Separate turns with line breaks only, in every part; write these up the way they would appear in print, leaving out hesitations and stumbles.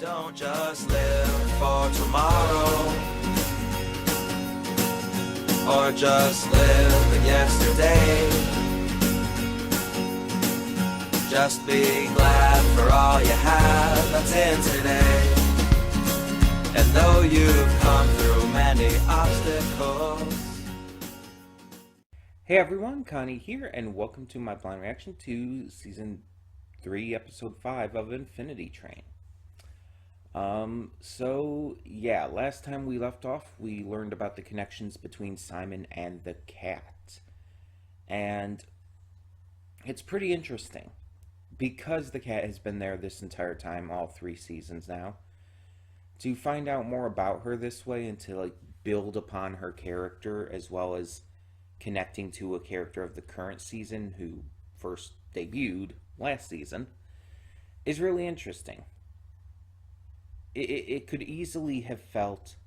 Don't just live for tomorrow, or just live in yesterday. Just be glad for all you have that's in today. And though you've come through many obstacles.
Hey everyone, Connie here, and welcome to my blind reaction to Season 3, Episode 5 of Infinity Train. Last time we left off, we learned about the connections between Simon and the cat. And it's pretty interesting, because the cat has been there this entire time, all 3 seasons now, to find out more about her this way and to build upon her character, as well as connecting to a character of the current season who first debuted last season, is really interesting. It could easily have felt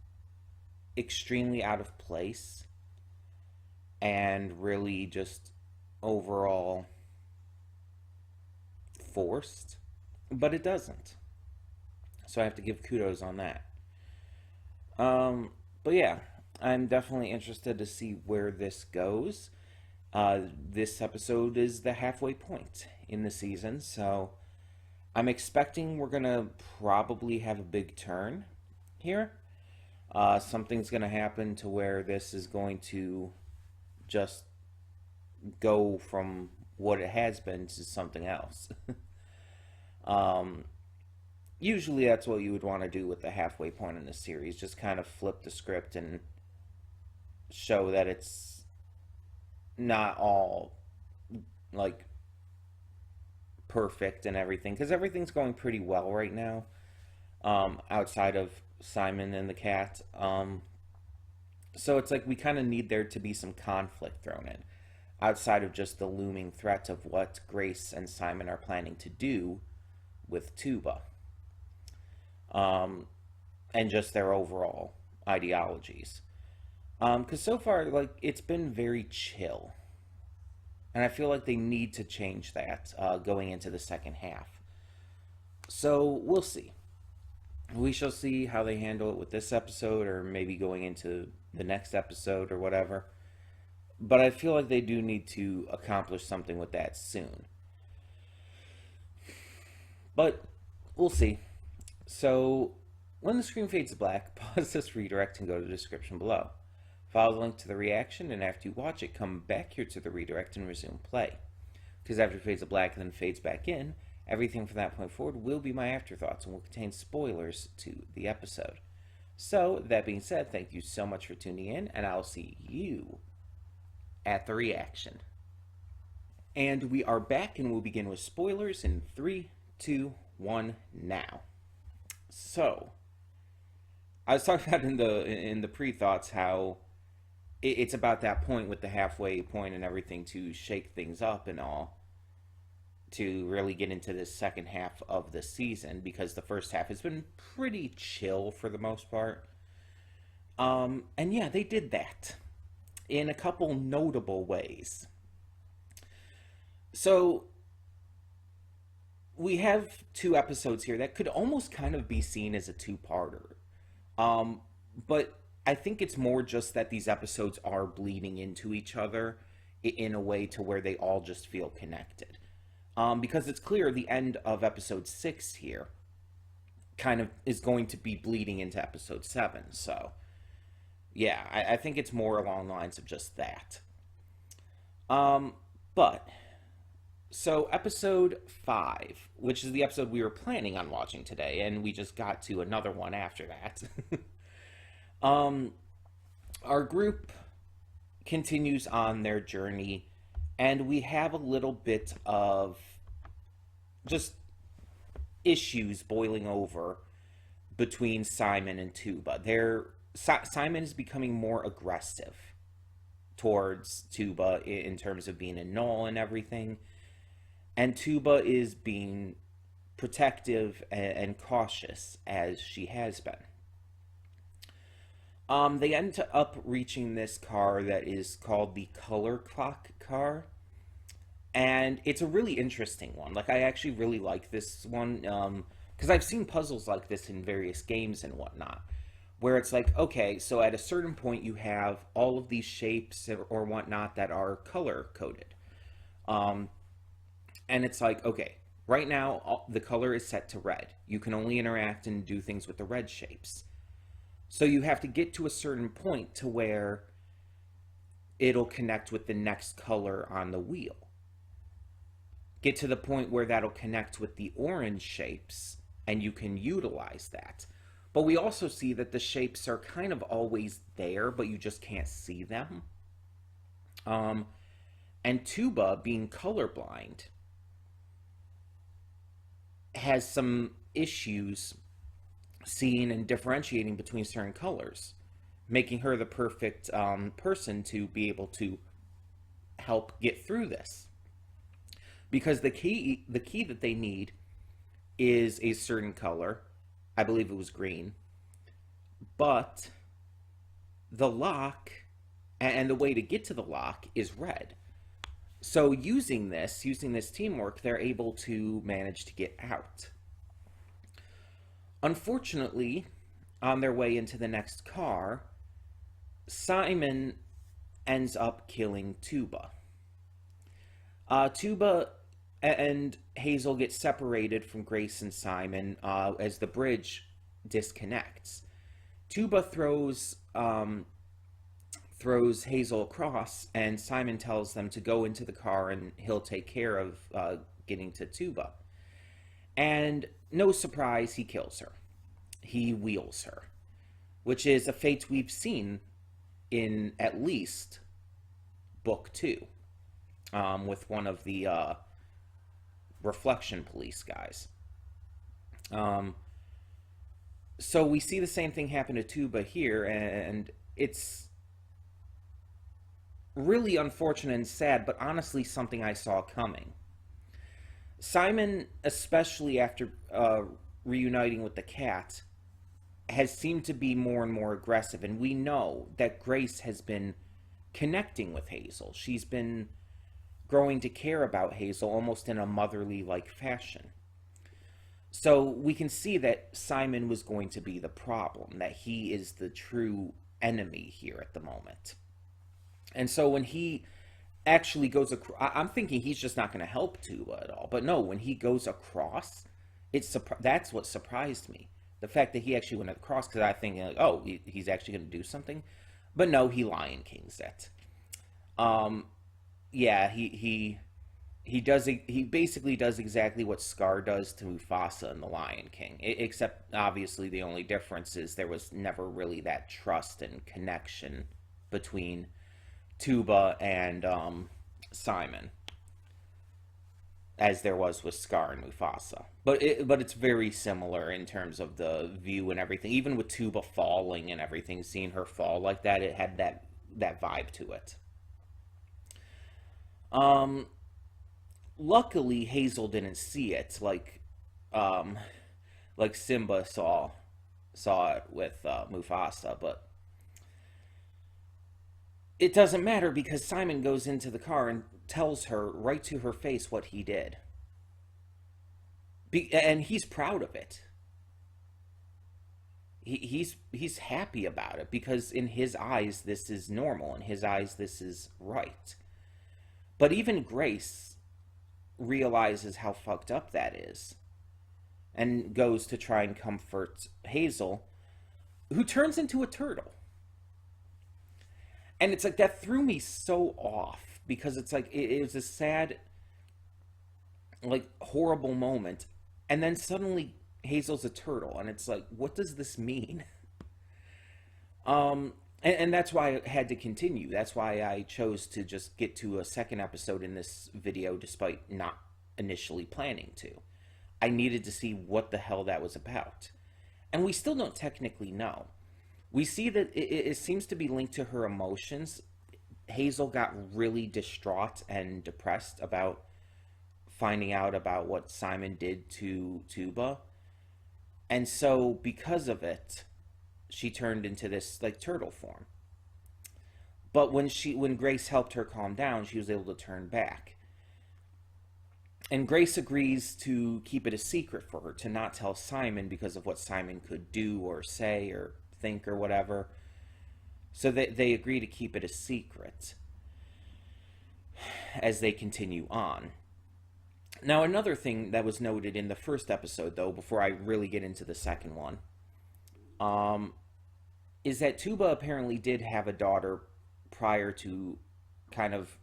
extremely out of place and really just overall forced, but it doesn't. So I have to give kudos on that. But yeah, I'm definitely interested to see where this goes. This episode is the halfway point in the season, so I'm expecting we're going to probably have a big turn here. Something's going to happen to where this is going to just go from what it has been to something else. Usually that's what you would want to do with the halfway point in the series. Just kind of flip the script and show that it's not all perfect and everything, because everything's going pretty well right now, outside of Simon and the cat. So it's we kind of need there to be some conflict thrown in, outside of just the looming threat of what Grace and Simon are planning to do with Tuba, and just their overall ideologies. Because so far, it's been very chill. And I feel like they need to change that going into the second half. So we'll see. We shall see how they handle it with this episode, or maybe going into the next episode or whatever. But I feel like they do need to accomplish something with that soon. But we'll see. So when the screen fades to black, pause this redirect and go to the description below. Follow the link to the reaction, and after you watch it, come back here to the redirect and resume play. Because after it fades to black and then fades back in, everything from that point forward will be my afterthoughts and will contain spoilers to the episode. So, that being said, thank you so much for tuning in, and I'll see you at the reaction. And we are back, and we'll begin with spoilers in 3, 2, 1, now. So, I was talking about in the pre-thoughts how it's about that point with the halfway point and everything to shake things up and all, to really get into this second half of the season, because the first half has been pretty chill for the most part. And yeah, they did that in a couple notable ways. So we have 2 episodes here that could almost kind of be seen as a two-parter. But I think it's more just that these episodes are bleeding into each other in a way to where they all just feel connected. Because it's clear the end of episode 6 here kind of is going to be bleeding into episode 7. So, yeah, I think it's more along the lines of just that. So episode 5, which is the episode we were planning on watching today, and we just got to another one after that. Our group continues on their journey, and we have a little bit of just issues boiling over between Simon and Tuba. Simon is becoming more aggressive towards Tuba in terms of being a null and everything, and Tuba is being protective and cautious, as she has been. They end up reaching this car that is called the Color Clock car, and it's a really interesting one. Like, I actually really like this one. because I've seen puzzles like this in various games and whatnot, where it's like, okay, so at a certain point you have all of these shapes or whatnot that are color coded. Um, and it's like, okay, right now the color is set to red. You can only interact and do things with the red shapes. So you have to get to a certain point to where it'll connect with the next color on the wheel. Get to the point where that'll connect with the orange shapes, and you can utilize that. But we also see that the shapes are kind of always there, but you just can't see them. And Tuba, being colorblind, has some issues seeing and differentiating between certain colors, making her the perfect person to be able to help get through this. Because the key that they need is a certain color. I believe it was green. But the lock and the way to get to the lock is red. So using this teamwork, they're able to manage to get out. Unfortunately, on their way into the next car, Simon ends up killing Tuba. Tuba and Hazel get separated from Grace and Simon as the bridge disconnects. Tuba throws Hazel across, and Simon tells them to go into the car and he'll take care of getting to Tuba. And no surprise, he kills her. He wheels her, which is a fate we've seen in at least book 2 with one of the reflection police guys. So we see the same thing happen to Tuba here, and it's really unfortunate and sad, but honestly something I saw coming. Simon, especially after reuniting with the cat, has seemed to be more and more aggressive, and we know that Grace has been connecting with Hazel. She's been growing to care about Hazel almost in a motherly-like fashion. So we can see that Simon was going to be the problem, that he is the true enemy here at the moment. And so when he actually goes across, I'm thinking he's just not going to help Tuba at all. But no, when he goes across, that's what surprised me. The fact that he actually went across, because I think, like, oh, he's actually going to do something. But no, he Lion Kings it. Yeah, he does. He basically does exactly what Scar does to Mufasa in The Lion King. Except, obviously, the only difference is there was never really that trust and connection between Tuba and Simon, as there was with Scar and Mufasa. But it's very similar in terms of the view and everything. Even with Tuba falling and everything, seeing her fall like that, it had that vibe to it. Luckily, Hazel didn't see it like Simba saw it with Mufasa, but it doesn't matter because Simon goes into the car and tells her right to her face what he did. And he's proud of it. He's happy about it because in his eyes this is normal, in his eyes this is right. But even Grace realizes how fucked up that is and goes to try and comfort Hazel, who turns into a turtle. And it's like, that threw me so off because it's like, it was a sad, like, horrible moment. And then suddenly Hazel's a turtle, and it's like, what does this mean? And that's why I had to continue. That's why I chose to just get to a second episode in this video despite not initially planning to. I needed to see what the hell that was about. And we still don't technically know. We see that it seems to be linked to her emotions. Hazel got really distraught and depressed about finding out about what Simon did to Tuba. And so because of it, she turned into this like turtle form. But when Grace helped her calm down, she was able to turn back. And Grace agrees to keep it a secret for her, to not tell Simon because of what Simon could do or say or think or whatever. So they agree to keep it a secret as they continue on. Now, another thing that was noted in the first episode, though, before I really get into the second one, is that Tuba apparently did have a daughter prior to kind of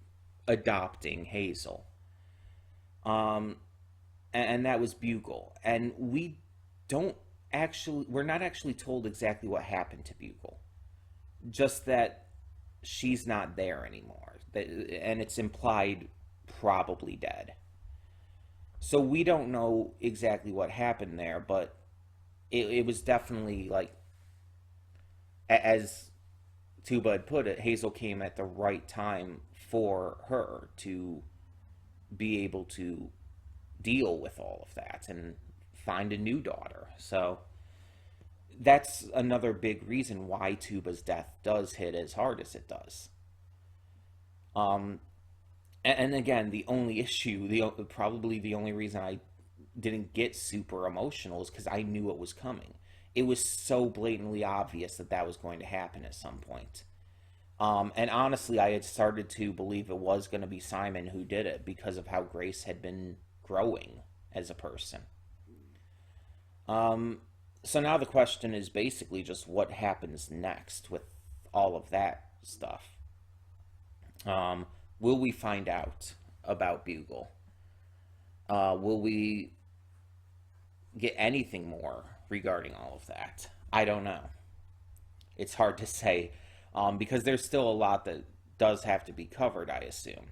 adopting Hazel. And that was Bugle. And we're not actually told exactly what happened to Bugle. Just that she's not there anymore. And it's implied probably dead. So we don't know exactly what happened there, but it was definitely like, as Tuba had put it, Hazel came at the right time for her to be able to deal with all of that and find a new daughter. So that's another big reason why Tuba's death does hit as hard as it does. And again, the only issue, probably the only reason I didn't get super emotional is because I knew it was coming. It was so blatantly obvious that that was going to happen at some point. And honestly, I had started to believe it was going to be Simon who did it because of how Grace had been growing as a person. So now the question is basically just what happens next with all of that stuff. Will we find out about Bugle? Will we get anything more regarding all of that? I don't know. It's hard to say, because there's still a lot that does have to be covered, I assume.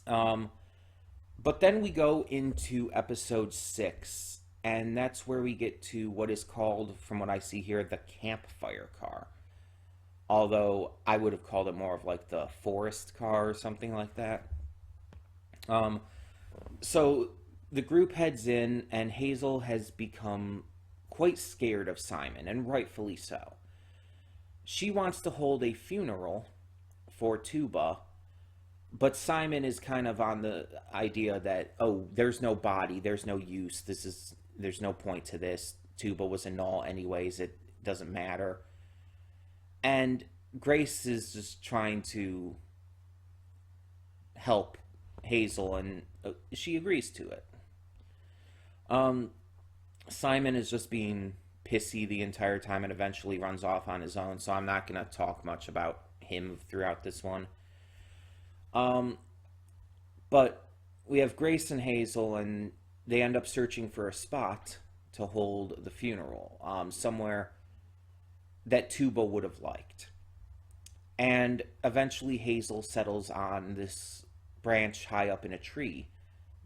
But then we go into episode 6, and that's where we get to what is called, from what I see here, the campfire car. Although I would have called it more of like the forest car or something like that. So the group heads in, and Hazel has become quite scared of Simon, and rightfully so. She wants to hold a funeral for Tuba, but Simon is kind of on the idea that, oh, there's no body, there's no use, there's no point to this. Tuba was a null anyways, it doesn't matter. And Grace is just trying to help Hazel, and she agrees to it. Simon is just being pissy the entire time and eventually runs off on his own, so I'm not going to talk much about him throughout this one. But we have Grace and Hazel, and they end up searching for a spot to hold the funeral, somewhere that Tuba would have liked. And eventually Hazel settles on this branch high up in a tree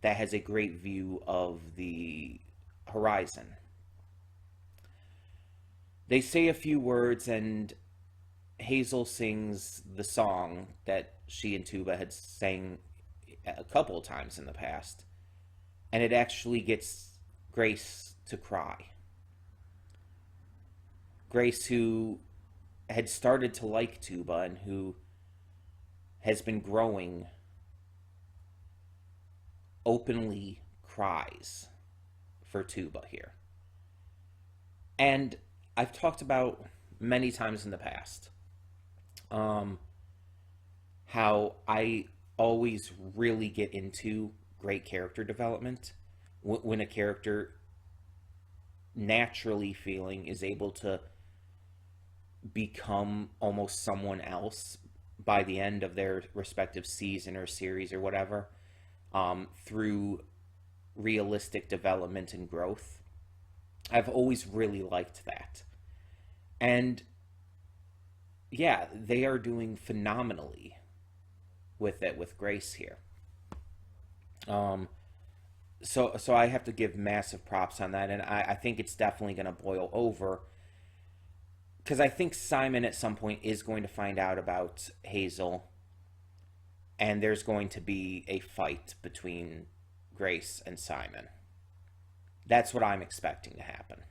that has a great view of the horizon. They say a few words, and Hazel sings the song that she and Tuba had sang a couple of times in the past. And it actually gets Grace to cry. Grace, who had started to like Tuba and who has been growing, openly cries for Tuba here. And I've talked about many times in the past how I always really get into great character development when a character, naturally feeling, is able to become almost someone else by the end of their respective season or series or whatever, through realistic development and growth. I've always really liked that. And yeah, they are doing phenomenally with it with Grace here. So I have to give massive props on that, and I think it's definitely going to boil over, because I think Simon at some point is going to find out about Hazel, and there's going to be a fight between Grace and Simon. That's what I'm expecting to happen.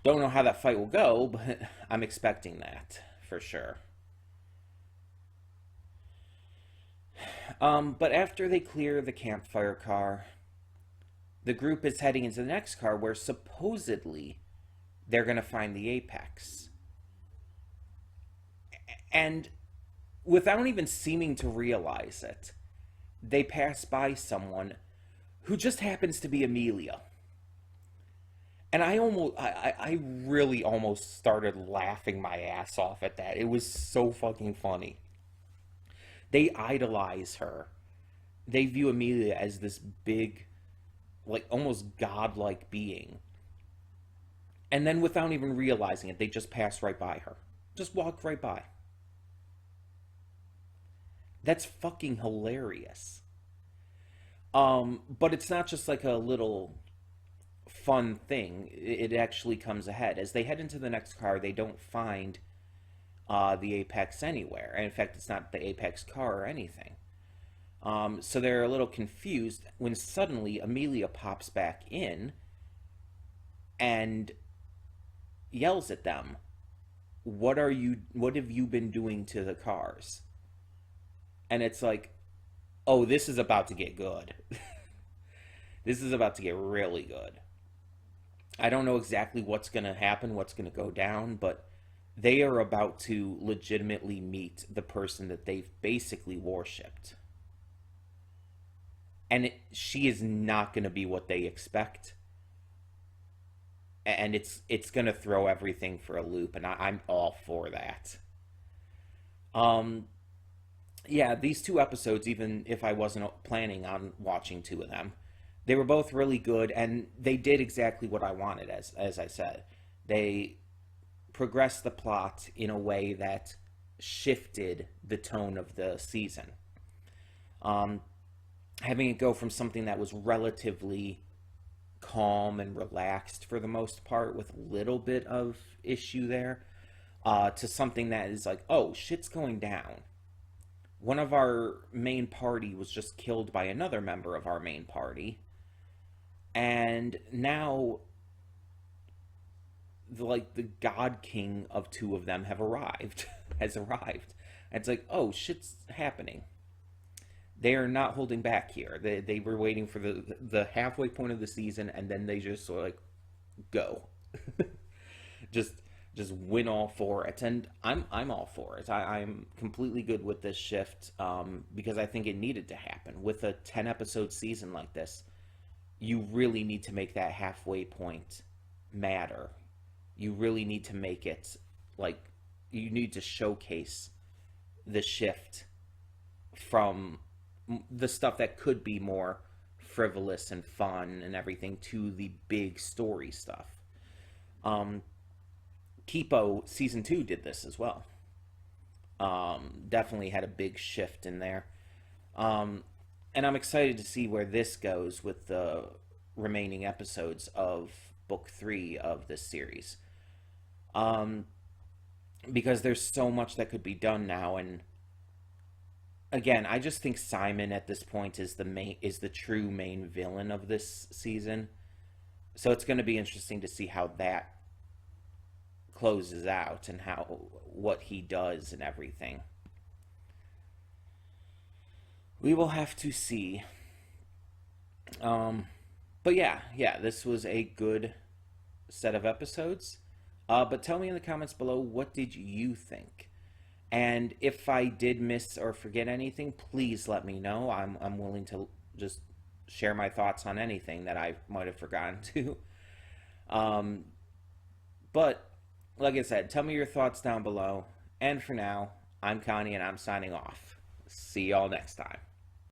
Don't know how that fight will go, but I'm expecting that for sure. But after they clear the campfire car, the group is heading into the next car where supposedly they're going to find the apex. And without even seeming to realize it, they pass by someone who just happens to be Amelia. And I really almost started laughing my ass off at that. It was so fucking funny. They idolize her. They view Amelia as this big, like almost godlike being. And then without even realizing it, they just pass right by her. Just walk right by. That's fucking hilarious. But it's not just like a little fun thing. It actually comes ahead. As they head into the next car, they don't find the apex anywhere. And in fact, it's not the apex car or anything. So they're a little confused when suddenly Amelia pops back in and yells at them, what have you been doing to the cars? And it's like, oh, this is about to get good. This is about to get really good. I don't know exactly what's going to happen, what's going to go down, but they are about to legitimately meet the person that they've basically worshipped. And she is not going to be what they expect. And it's going to throw everything for a loop, and I'm all for that. Yeah, these two episodes, even if I wasn't planning on watching two of them, they were both really good, and they did exactly what I wanted, as I said. They progressed the plot in a way that shifted the tone of the season. Having it go from something that was relatively calm and relaxed for the most part, with a little bit of issue there, to something that is like, oh, shit's going down. One of our main party was just killed by another member of our main party. And now, the God King of two of them has arrived. And it's like, oh, shit's happening. They are not holding back here. They were waiting for the halfway point of the season, and then they just sort of like, go. just win all for it, and I'm all for it. I'm completely good with this shift, because I think it needed to happen. With a 10-episode season like this, you really need to make that halfway point matter. You really need to make it, like, you need to showcase the shift from the stuff that could be more frivolous and fun and everything to the big story stuff. Kipo Season 2 did this as well. Definitely had a big shift in there. And I'm excited to see where this goes with the remaining episodes of Book 3 of this series. Because there's so much that could be done now, and again, I just think Simon at this point is the true main villain of this season. So it's going to be interesting to see how that closes out and what he does and everything. We will have to see. But yeah, this was a good set of episodes. But tell me in the comments below, what did you think? And if I did miss or forget anything, please let me know. I'm willing to just share my thoughts on anything that I might have forgotten to. But like I said, tell me your thoughts down below. And for now, I'm Connie, and I'm signing off. See y'all next time.